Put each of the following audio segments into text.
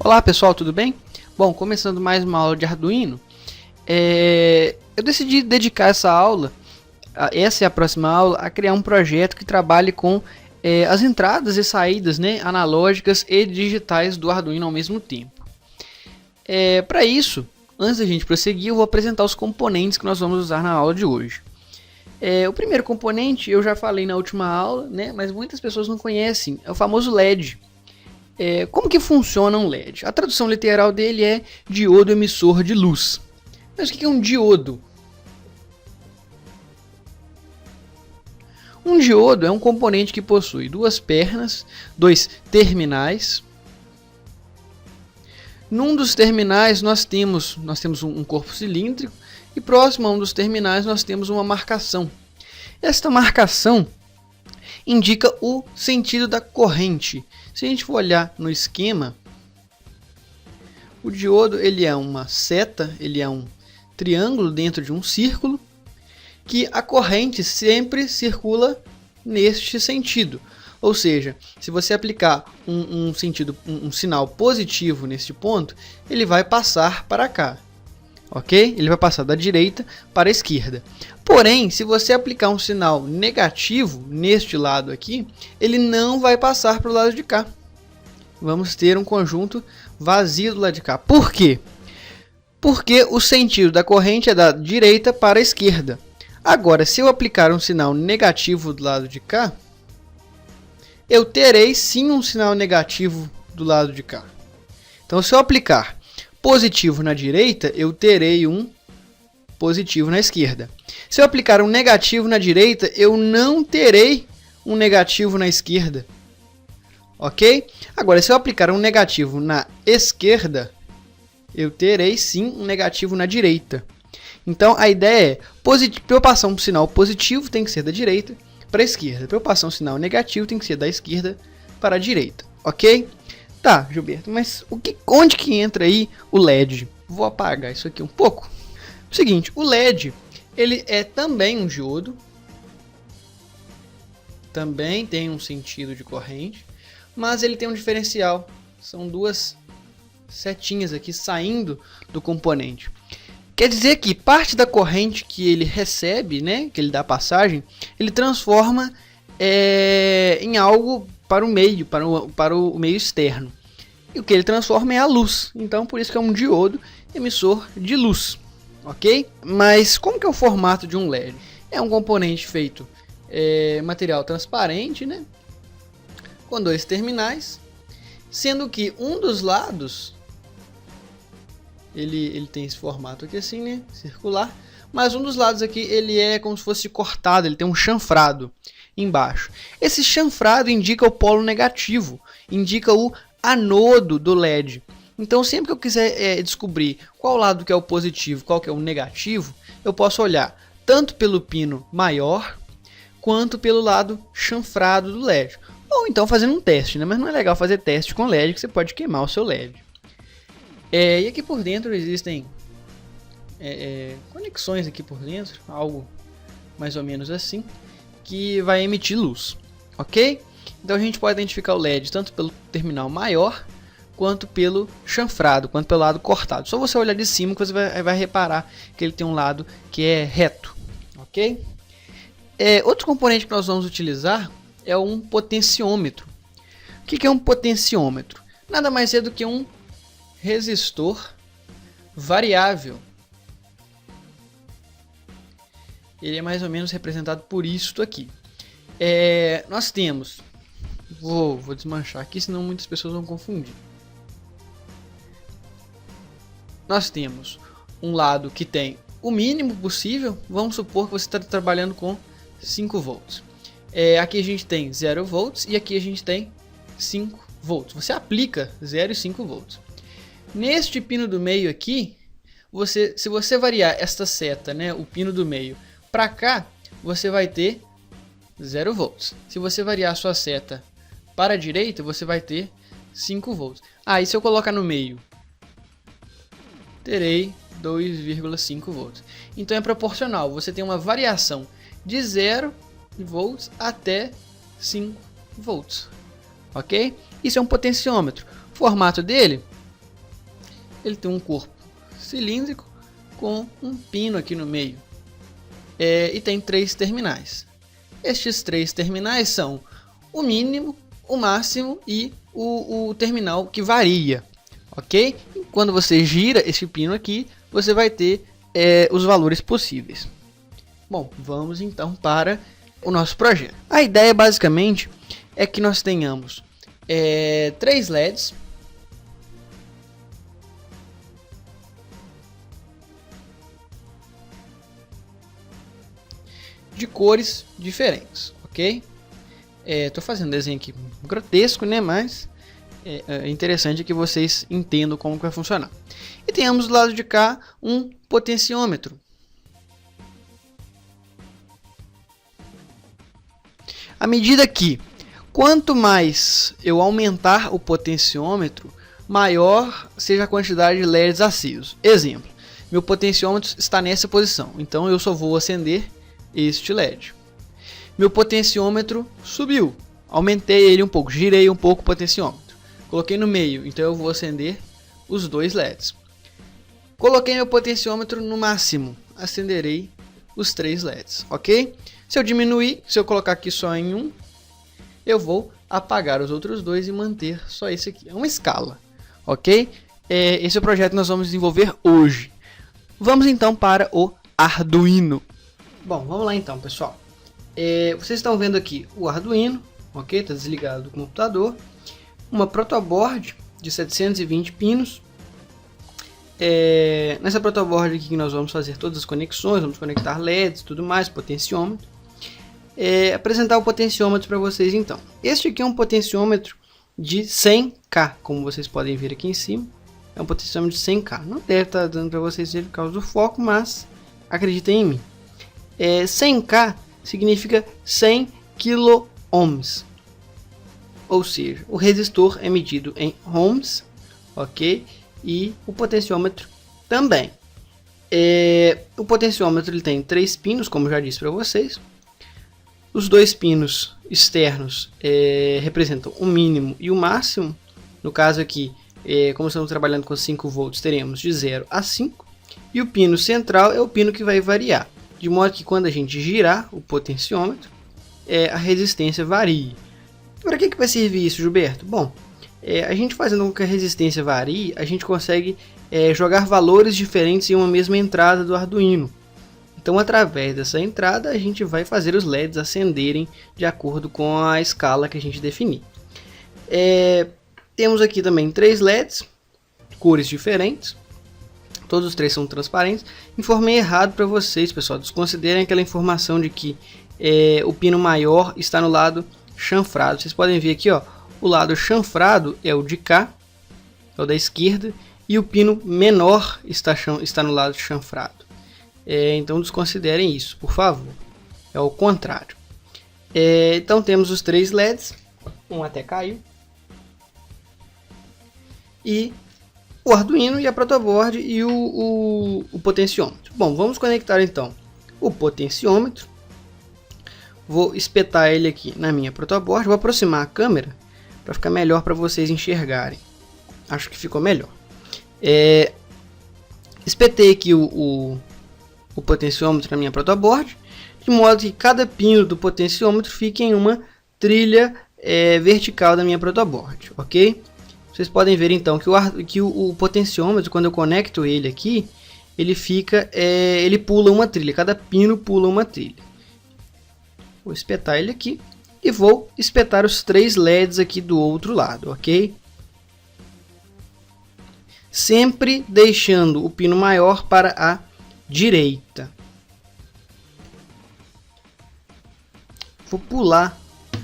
Olá pessoal, tudo bem? Bom, começando mais uma aula de Arduino, eu decidi dedicar essa aula, essa é a próxima aula, a criar um projeto que trabalhe com as entradas e saídas, né, analógicas e digitais do Arduino ao mesmo tempo. Para isso, antes da gente prosseguir, eu vou apresentar os componentes que nós vamos usar na aula de hoje. O primeiro componente eu já falei na última aula, né, mas muitas pessoas não conhecem, é o famoso LED. Como que funciona um LED? A tradução literal dele é diodo emissor de luz. Mas o que é um diodo? Um diodo é um componente que possui duas pernas, dois terminais. Num dos terminais nós temos um corpo cilíndrico e próximo a um dos terminais nós temos uma marcação. Esta marcação indica o sentido da corrente. Se a gente for olhar no esquema, o diodo ele é uma seta, ele é um triângulo dentro de um círculo, que a corrente sempre circula neste sentido. Ou seja, se você aplicar um sinal positivo neste ponto, ele vai passar para cá. Ok? Ele vai passar da direita para a esquerda. Porém, se você aplicar um sinal negativo neste lado aqui, ele não vai passar para o lado de cá. Vamos ter um conjunto vazio do lado de cá. Por quê? Porque o sentido da corrente é da direita para a esquerda. Agora, se eu aplicar um sinal negativo do lado de cá, eu terei sim um sinal negativo do lado de cá. Então, se eu aplicar positivo na direita, eu terei um positivo na esquerda. Se eu aplicar um negativo na direita, eu não terei um negativo na esquerda. Ok? Agora, se eu aplicar um negativo na esquerda, eu terei sim um negativo na direita. Então, a ideia é, para eu passar um sinal positivo, tem que ser da direita para a esquerda. Para eu passar um sinal negativo, tem que ser da esquerda para a direita. Ok? Tá, Gilberto, mas onde que entra aí o LED? Vou apagar isso aqui um pouco. Seguinte, o LED ele é também um diodo. Também tem um sentido de corrente. Mas ele tem um diferencial. São duas setinhas aqui saindo do componente. Quer dizer que parte da corrente que ele recebe, né, que ele dá passagem, ele transforma em algo para o meio, para o meio externo. E o que ele transforma é a luz. Então, por isso que é um diodo emissor de luz. Ok? Mas como que é o formato de um LED? É um componente feito material transparente, né, com dois terminais, sendo que um dos lados ele tem esse formato aqui assim, né, circular, mas um dos lados aqui ele é como se fosse cortado, ele tem um chanfrado embaixo. Esse chanfrado indica o polo negativo, indica o anodo do LED. Então, sempre que eu quiser descobrir qual lado que é o positivo, qual que é o negativo, eu posso olhar tanto pelo pino maior quanto pelo lado chanfrado do LED. Ou então fazendo um teste, né? Mas não é legal fazer teste com LED, que você pode queimar o seu LED. E aqui por dentro existem conexões aqui por dentro, algo mais ou menos assim, que vai emitir luz, ok? Então a gente pode identificar o LED tanto pelo terminal maior, quanto pelo chanfrado, quanto pelo lado cortado. Só você olhar de cima que você vai reparar que ele tem um lado que é reto, ok? Outro componente que nós vamos utilizar é um potenciômetro. O que é um potenciômetro? Nada mais é do que um resistor variável. Ele é mais ou menos representado por isto aqui. Nós temos, vou desmanchar aqui, senão muitas pessoas vão confundir. Nós temos um lado que tem o mínimo possível. Vamos supor que você está trabalhando com 5 volts. Aqui a gente tem 0 volts e aqui a gente tem 5 volts. Você aplica 0 e 5 volts. Neste pino do meio aqui, se você variar esta seta, né, o pino do meio, para cá, você vai ter 0 volts. Se você variar a sua seta para a direita, você vai ter 5 volts. E se eu colocar no meio, terei 2,5 volts. Então é proporcional. Você tem uma variação de 0 volts até 5 volts. Ok? Isso é um potenciômetro. O formato dele ele tem um corpo cilíndrico com um pino aqui no meio. E tem 3 terminais. Estes 3 terminais são o mínimo, o máximo e o terminal que varia, ok? E quando você gira esse pino aqui, você vai ter os valores possíveis. Bom, vamos então para o nosso projeto. A ideia basicamente é que nós tenhamos 3 LEDs de cores diferentes, ok? Estou fazendo um desenho aqui grotesco, né? Mas é interessante que vocês entendam como que vai funcionar. E temos do lado de cá um potenciômetro. À medida que quanto mais eu aumentar o potenciômetro, maior seja a quantidade de LEDs acesos. Exemplo, meu potenciômetro está nessa posição, então eu só vou acender este LED. Meu potenciômetro subiu, aumentei ele um pouco, girei um pouco o potenciômetro, coloquei no meio, então eu vou acender os 2 LEDs. Coloquei meu potenciômetro no máximo, acenderei os 3 LEDs, ok? Se eu diminuir, se eu colocar aqui só em um, eu vou apagar os outros 2 e manter só esse aqui. É uma escala, ok? Esse é o projeto que nós vamos desenvolver hoje. Vamos então para o Arduino. Bom, vamos lá então, pessoal. Vocês estão vendo aqui o Arduino, ok? Está desligado do computador. Uma protoboard de 720 pinos. Nessa protoboard aqui nós vamos fazer todas as conexões, vamos conectar LEDs, tudo mais, potenciômetro. Apresentar o potenciômetro para vocês então. Este aqui é um potenciômetro de 100K, como vocês podem ver aqui em cima. É um potenciômetro de 100K. Não deve estar dando para vocês ver por causa do foco, mas acreditem em mim. 100K significa 100 kilo ohms. Ou seja, o resistor é medido em ohms, ok? E o potenciômetro também. O potenciômetro ele tem 3 pinos, como já disse para vocês. Os 2 pinos externos representam o mínimo e o máximo. No caso aqui, como estamos trabalhando com 5 volts, teremos de 0 a 5. E o pino central é o pino que vai variar. De modo que quando a gente girar o potenciômetro, a resistência varie. Para que vai servir isso, Gilberto? Bom, a gente fazendo com que a resistência varie, a gente consegue jogar valores diferentes em uma mesma entrada do Arduino. Então, através dessa entrada, a gente vai fazer os LEDs acenderem de acordo com a escala que a gente definir. Temos aqui também 3 LEDs, cores diferentes. Todos os 3 são transparentes. Informei errado para vocês, pessoal. Desconsiderem aquela informação de que o pino maior está no lado chanfrado. Vocês podem ver aqui, ó, o lado chanfrado é o de cá, é o da esquerda, e o pino menor está no lado chanfrado. Então desconsiderem isso, por favor. É o contrário. Então temos os 3 LEDs. Um até caiu. E o Arduino e a protoboard e o potenciômetro. Bom, vamos conectar então o potenciômetro. Vou espetar ele aqui na minha protoboard. Vou aproximar a câmera para ficar melhor para vocês enxergarem. Acho que ficou melhor. Espetei aqui o potenciômetro na minha protoboard, de modo que cada pino do potenciômetro fique em uma trilha vertical da minha protoboard, ok? Vocês podem ver então que o potenciômetro, quando eu conecto ele aqui, ele pula uma trilha, cada pino pula uma trilha. Vou espetar ele aqui e vou espetar os 3 LEDs aqui do outro lado, ok? Sempre deixando o pino maior para a direita. Vou pular,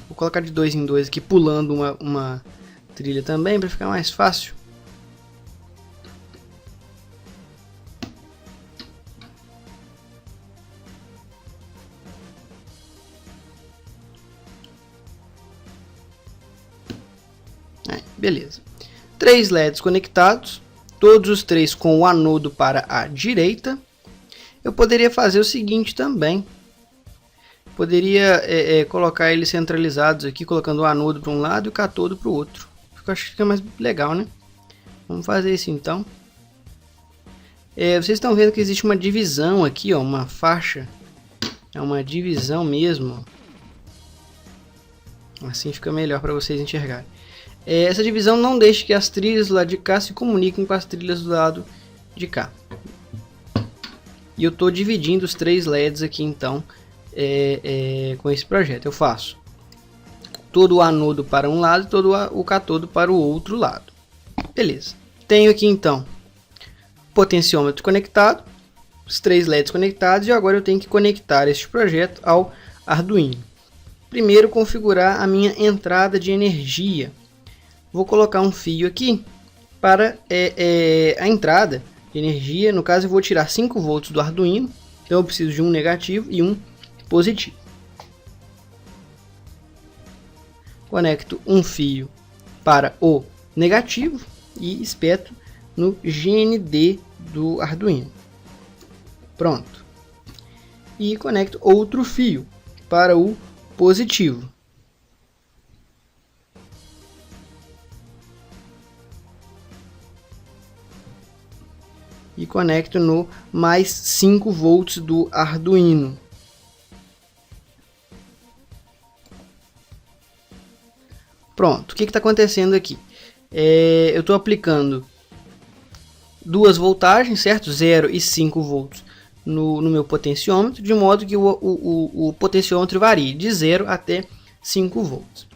vou colocar de 2 em 2 aqui, pulando uma trilha também para ficar mais fácil. Beleza. 3 LEDs conectados, todos os 3 com o anodo para a direita. Eu poderia fazer o seguinte também. Poderia colocar eles centralizados aqui, colocando o anodo para um lado e o catodo para o outro. Eu acho que fica mais legal, né? Vamos fazer isso então. Vocês estão vendo que existe uma divisão aqui, ó, uma faixa. É uma divisão mesmo. Assim fica melhor para vocês enxergarem. Essa divisão não deixa que as trilhas do lado de cá se comuniquem com as trilhas do lado de cá. E eu estou dividindo os 3 LEDs aqui então com esse projeto. Eu faço todo o anodo para um lado e todo o cátodo para o outro lado. Beleza. Tenho aqui então o potenciômetro conectado, os 3 LEDs conectados, e agora eu tenho que conectar este projeto ao Arduino. Primeiro, configurar a minha entrada de energia. Vou colocar um fio aqui para a entrada de energia. No caso, eu vou tirar 5 volts do Arduino, então eu preciso de um negativo e um positivo. Conecto um fio para o negativo e espeto no GND do Arduino. Pronto. E conecto outro fio para o positivo. E conecto no mais 5 volts do Arduino. Pronto, o que está acontecendo aqui? Eu estou aplicando 2 voltagens, certo? 0 e 5 volts no meu potenciômetro, de modo que o potenciômetro varie de 0 até 5 volts.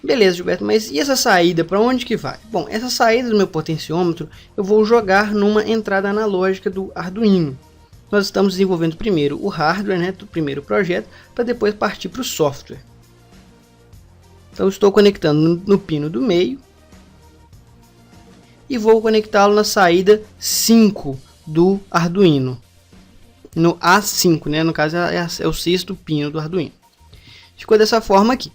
Beleza, Gilberto, mas e essa saída, para onde que vai? Bom, essa saída do meu potenciômetro eu vou jogar numa entrada analógica do Arduino. Nós estamos desenvolvendo primeiro o hardware, né, do primeiro projeto, para depois partir para o software. Então estou conectando no pino do meio e vou conectá-lo na saída 5 do Arduino. No A5, né, no caso é o 6º pino do Arduino. Ficou dessa forma aqui.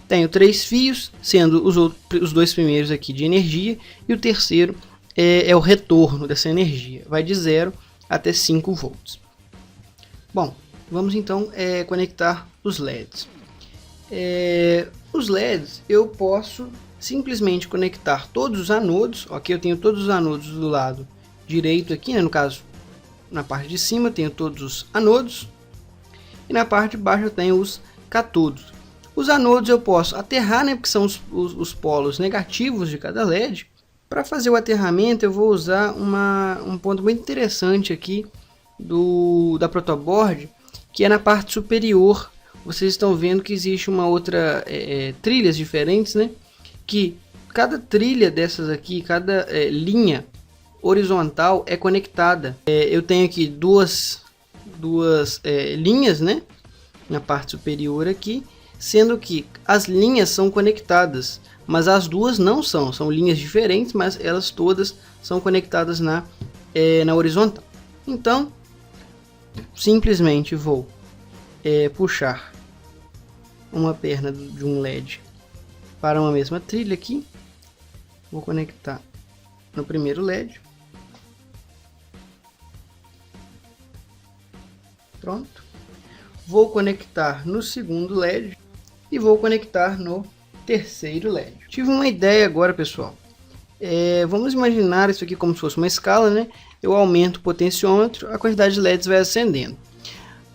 Tenho 3 fios, sendo os 2 primeiros aqui de energia, e o terceiro é o retorno dessa energia. Vai de 0 até 5 volts. Bom, vamos então conectar os LEDs. Os LEDs eu posso simplesmente conectar todos os anodos. Ok, eu tenho todos os anodos do lado direito aqui, né, no caso, na parte de cima eu tenho todos os anodos. E na parte de baixo eu tenho os cátodos. Os anodos eu posso aterrar, né, porque são os polos negativos de cada LED. Para fazer o aterramento eu vou usar um ponto muito interessante aqui da protoboard, que é na parte superior. Vocês estão vendo que existe uma outra trilhas diferentes, né? Que cada trilha dessas aqui, cada linha horizontal é conectada. Eu tenho aqui duas linhas, né, na parte superior aqui, sendo que as linhas são conectadas, mas as duas não são linhas diferentes, mas elas todas são conectadas na horizontal. Então, simplesmente vou puxar uma perna de um LED para uma mesma trilha aqui. Vou conectar no primeiro LED. Pronto. Vou conectar no segundo LED e vou conectar no terceiro LED. Tive uma ideia agora, pessoal. Vamos imaginar isso aqui como se fosse uma escala, né? Eu aumento o potenciômetro, a quantidade de LEDs vai ascendendo.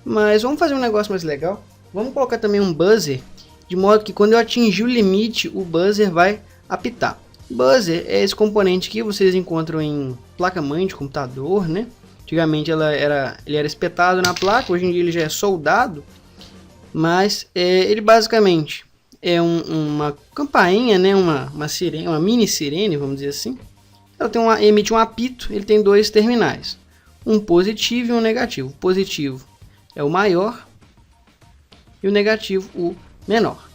Mas vamos fazer um negócio mais legal. Vamos colocar também um buzzer, de modo que quando eu atingir o limite, o buzzer vai apitar. Buzzer é esse componente que vocês encontram em placa-mãe de computador, né? Antigamente ele era espetado na placa, hoje em dia ele já é soldado. Mas ele basicamente é uma campainha, né? uma sirene, uma mini sirene, vamos dizer assim. Ela emite um apito, ele tem 2 terminais, um positivo e um negativo. O positivo é o maior e o negativo o menor.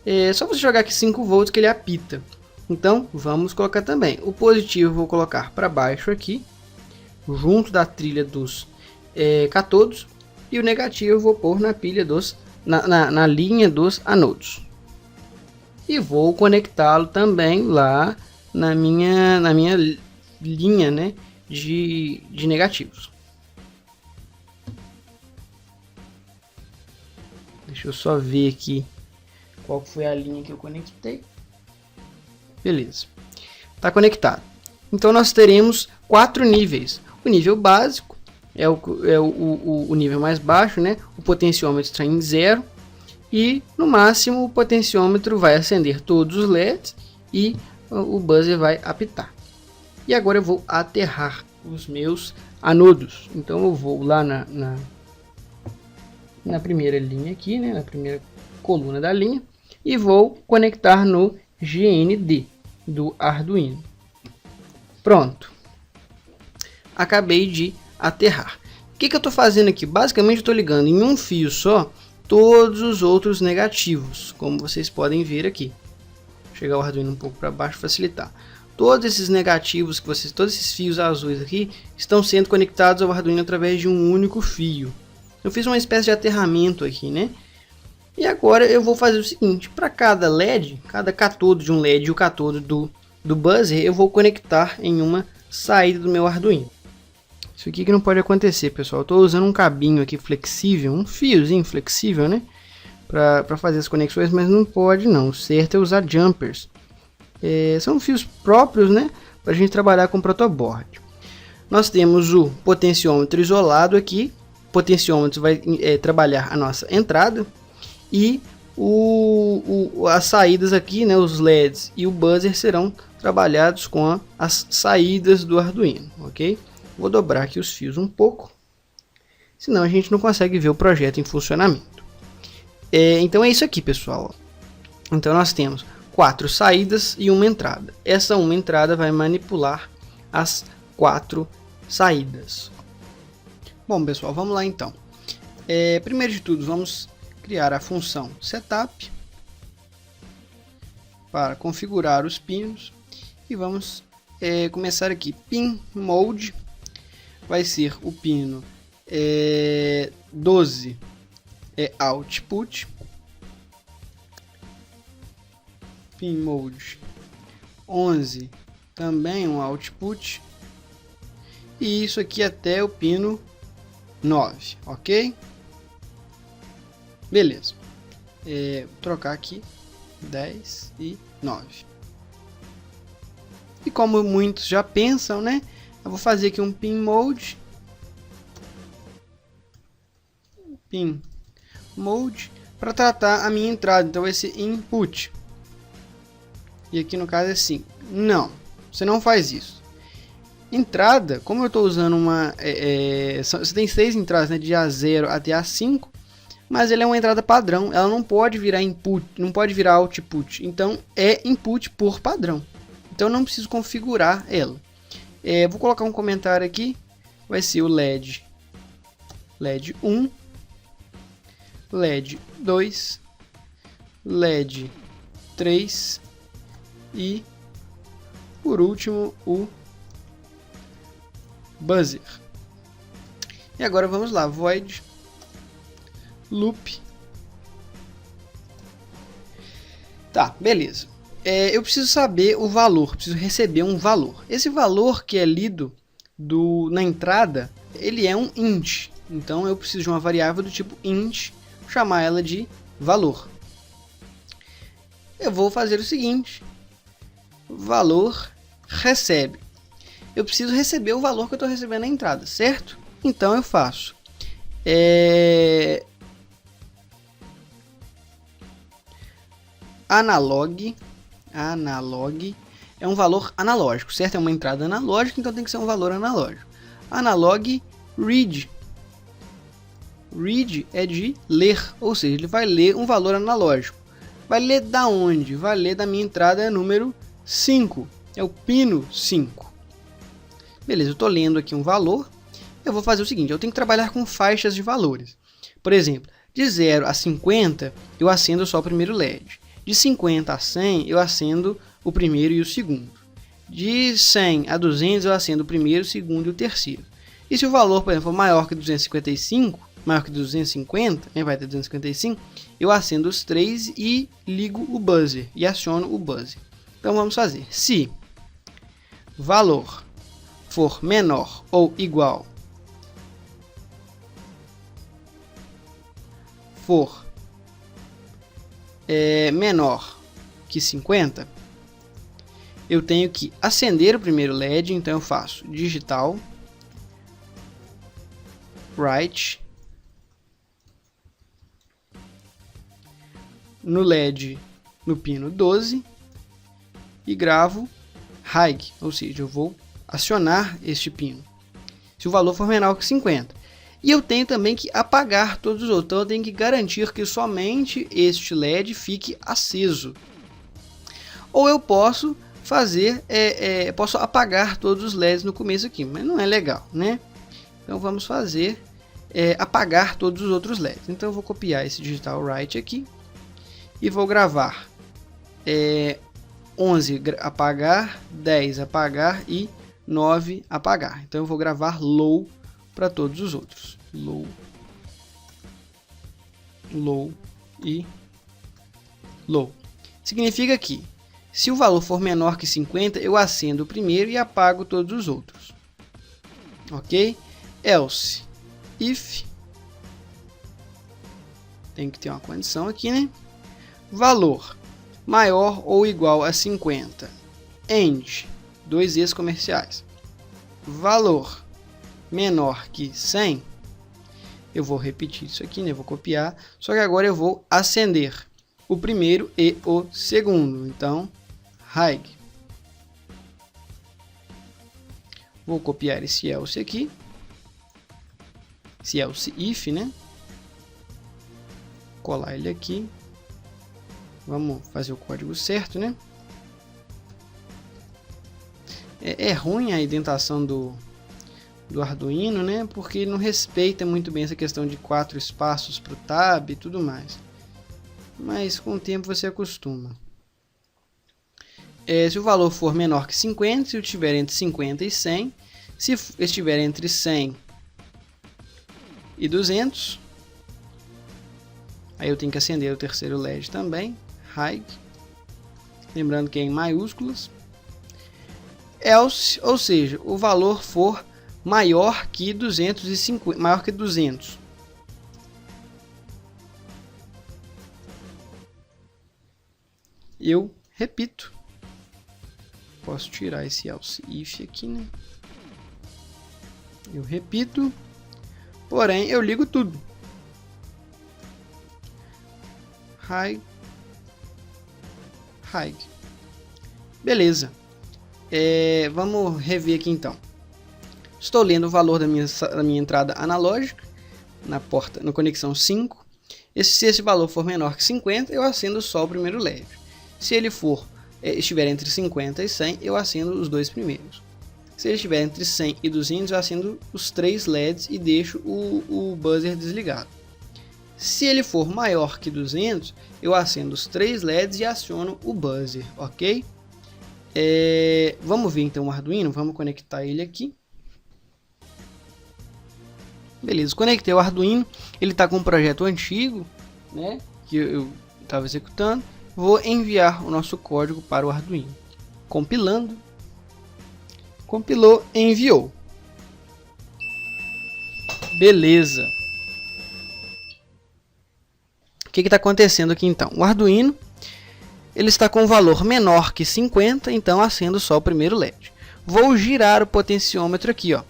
É só você jogar aqui 5 volts que ele apita. Então vamos colocar também o positivo, vou colocar para baixo aqui, junto da trilha dos cátodos, e o negativo eu vou pôr na pilha na linha dos anodos. E vou conectá-lo também lá na minha linha, né, de negativos. Deixa eu só ver aqui qual foi a linha que eu conectei. Beleza, está conectado. Então nós teremos 4 níveis. O nível básico é o nível mais baixo, né? O potenciômetro está em 0 e no máximo o potenciômetro vai acender todos os LEDs e o buzzer vai apitar. E agora eu vou aterrar os meus anodos. Então eu vou lá na primeira linha aqui, né? Na primeira coluna da linha, e vou conectar no GND do Arduino. Pronto. Acabei de aterrar. O que eu estou fazendo aqui? Basicamente eu estou ligando em um fio só todos os outros negativos, como vocês podem ver aqui. Vou chegar o Arduino um pouco para baixo para facilitar. Todos esses negativos todos esses fios azuis aqui estão sendo conectados ao Arduino através de um único fio. Eu fiz uma espécie de aterramento aqui, né? E agora eu vou fazer o seguinte: para cada LED, cada catodo de um LED e o catodo do buzzer, eu vou conectar em uma saída do meu Arduino. Isso aqui que não pode acontecer, pessoal. Eu estou usando um cabinho aqui flexível, um fiozinho flexível, né? Para fazer as conexões, mas não pode não. O certo é usar jumpers. São fios próprios, né? Para a gente trabalhar com protoboard. Nós temos o potenciômetro isolado aqui. O potenciômetro vai trabalhar a nossa entrada. E as saídas aqui, né, os LEDs e o buzzer serão trabalhados com as saídas do Arduino, ok? Vou dobrar aqui os fios um pouco, senão a gente não consegue ver o projeto em funcionamento. Então é isso aqui, pessoal. Então nós temos 4 saídas e uma entrada. Essa uma entrada vai manipular as 4 saídas. Bom, pessoal, vamos lá então. Primeiro de tudo, vamos criar a função setup para configurar os pinos e vamos começar aqui. Pin mode vai ser o pino 12 output, pin mode 11 também um output, e isso aqui até o pino 9, ok? Beleza. Vou trocar aqui 10 e 9. E como muitos já pensam, né? Eu vou fazer aqui um pin mode. Pin mode para tratar a minha entrada. Então vai ser input. E aqui no caso é 5. Não, você não faz isso. Entrada, como eu estou usando uma... você tem 6 entradas, né? De A0 até A5. Mas ela é uma entrada padrão, ela não pode virar input, não pode virar output, então é input por padrão. Então não preciso configurar ela. Vou colocar um comentário aqui, vai ser o LED 1, LED 2, LED 3 e por último o buzzer. E agora vamos lá, void loop. Tá, beleza. Eu preciso saber o valor, preciso receber um valor. Esse valor que é lido na entrada, ele é um int. Então eu preciso de uma variável do tipo int, chamar ela de valor. Eu vou fazer o seguinte: valor recebe. Eu preciso receber o valor que eu estou recebendo na entrada, certo? Então eu faço analog é um valor analógico, certo? É uma entrada analógica, então tem que ser um valor analógico. Analog read. Read é de ler, ou seja, ele vai ler um valor analógico. Vai ler da onde? Vai ler da minha entrada número 5. É o pino 5. Beleza, eu estou lendo aqui um valor. Eu vou fazer o seguinte, eu tenho que trabalhar com faixas de valores. Por exemplo, de 0 a 50, eu acendo só o primeiro LED. De 50 a 100, eu acendo o primeiro e o segundo. De 100 a 200, eu acendo o primeiro, o segundo e o terceiro. E se o valor, por exemplo, for maior que 255, maior que 250, né, vai ter 255, eu acendo os 3 e ligo o buzzer, e aciono o buzzer. Então vamos fazer. Se valor for menor ou igual menor que 50, eu tenho que acender o primeiro LED, então eu faço digital write. No LED, no pino 12, e gravo high, ou seja, eu vou acionar este pino, se o valor for menor que 50. E eu tenho também que apagar todos os outros, então eu tenho que garantir que somente este LED fique aceso. Ou eu posso fazer, posso apagar todos os LEDs no começo aqui, mas não é legal, né? Então vamos fazer apagar todos os outros LEDs. Então eu vou copiar esse digital write aqui e vou gravar 11 apagar, 10 apagar e 9 apagar. Então eu vou gravar low para todos os outros. Low, low e low. Significa que se o valor for menor que 50, eu acendo o primeiro e apago todos os outros. Ok? Else, if, tem que ter uma condição aqui, né? Valor maior ou igual a 50. End, dois es comerciais. Valor menor que 100. Eu vou repetir isso aqui, né? Vou copiar. Só que agora eu vou acender o primeiro e o segundo. Então, high. Vou copiar esse else aqui. Esse else if, né? Colar ele aqui. Vamos fazer o código certo, né? É ruim a indentação do Arduino, né? Porque ele não respeita muito bem essa questão de 4 espaços para o tab e tudo mais. Mas com o tempo você acostuma. Se o valor for menor que 50, se eu estiver entre 50 e 100, se estiver entre 100 e 200, aí eu tenho que acender o terceiro LED também. High, lembrando que é em maiúsculas. Else, ou seja, o valor for maior que 250, maior que 200. Eu repito. Posso tirar esse else if aqui, né? Eu repito, porém eu ligo tudo. High. High. Beleza. Vamos rever aqui então. Estou lendo o valor da minha entrada analógica na porta, na conexão 5. Se esse valor for menor que 50, eu acendo só o primeiro LED. Se ele estiver entre 50 e 100, eu acendo os dois primeiros. Se ele estiver entre 100 e 200, eu acendo os 3 LEDs e deixo o buzzer desligado. Se ele for maior que 200, eu acendo os 3 LEDs e aciono o buzzer, ok? Vamos ver então o Arduino, vamos conectar ele aqui. Beleza, conectei o Arduino, ele está com um projeto antigo, né, que eu estava executando. Vou enviar o nosso código para o Arduino. Compilando. Compilou, enviou. Beleza. O que está acontecendo aqui então? O Arduino ele está com um valor menor que 50, então acendo só o primeiro LED. Vou girar o potenciômetro aqui, ó.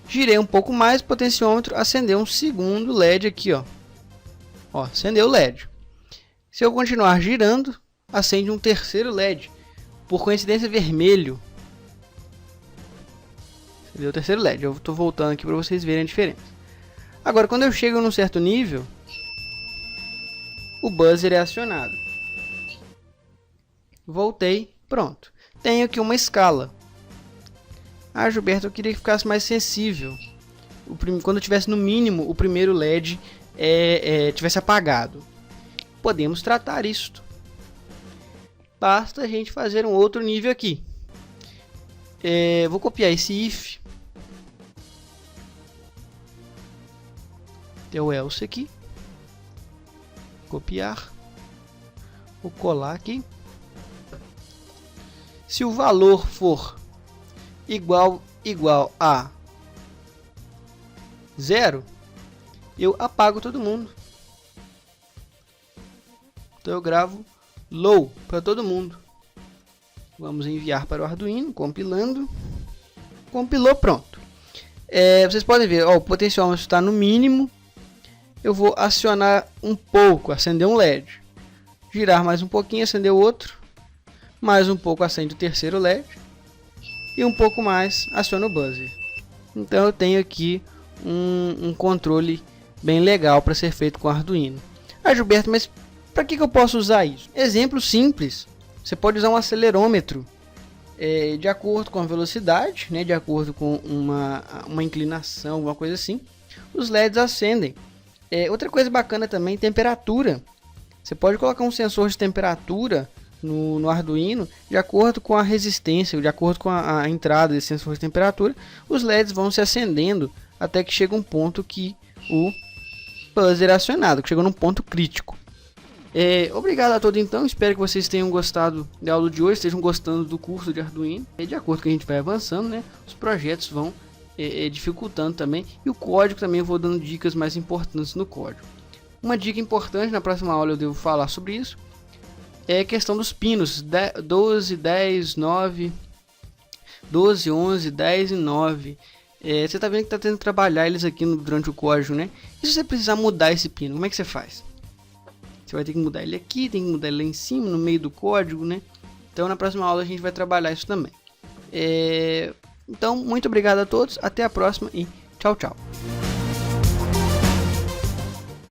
Girei um pouco mais o potenciômetro, acendeu um segundo LED aqui, ó. Ó, acendeu o LED. Se eu continuar girando, acende um terceiro LED. Por coincidência, vermelho. Acendeu o terceiro LED. Eu estou voltando aqui para vocês verem a diferença. Agora, quando eu chego num certo nível, o buzzer é acionado. Voltei, pronto. Tenho aqui uma escala. Ah, Gilberto, eu queria que ficasse mais sensível. Quando eu tivesse no mínimo o primeiro LED tivesse apagado. Podemos tratar isto. Basta a gente fazer um outro nível aqui. Vou copiar esse if. Tem o else aqui. Copiar. Vou colar aqui. Se o valor for igual a 0, eu apago todo mundo. Então eu gravo low para todo mundo. Vamos enviar para o Arduino, compilando. Compilou, pronto. Vocês podem ver, ó, o potenciômetro está no mínimo. Eu vou acionar um pouco, acender um LED, girar mais um pouquinho, acender o outro, mais um pouco, acende o terceiro LED e um pouco mais, aciona o buzzer. Então eu tenho aqui um controle bem legal para ser feito com Arduino. Ah, Gilberto, mas para que eu posso usar isso? Exemplo simples, você pode usar um acelerômetro de acordo com a velocidade, né, de acordo com uma inclinação, alguma coisa assim, os LEDs acendem. Outra coisa bacana também, temperatura. Você pode colocar um sensor de temperatura no Arduino, de acordo com a resistência, de acordo com a entrada desse sensor de temperatura, os LEDs vão se acendendo até que chega um ponto que o buzzer é acionado, que chegou num ponto crítico. Obrigado a todos então, espero que vocês tenham gostado da aula de hoje, estejam gostando do curso de Arduino. De acordo com que a gente vai avançando, né, os projetos vão dificultando também, e o código também eu vou dando dicas mais importantes no código. Uma dica importante, na próxima aula eu devo falar sobre isso, é a questão dos pinos 12, 10, 9, 12, 11, 10 e 9. Você está vendo que está tendo que trabalhar eles aqui durante o código, né? E se você precisar mudar esse pino, como é que você faz? Você vai ter que mudar ele aqui, tem que mudar ele lá em cima, no meio do código, né? Então na próxima aula a gente vai trabalhar isso também. Então, muito obrigado a todos, até a próxima e tchau, tchau.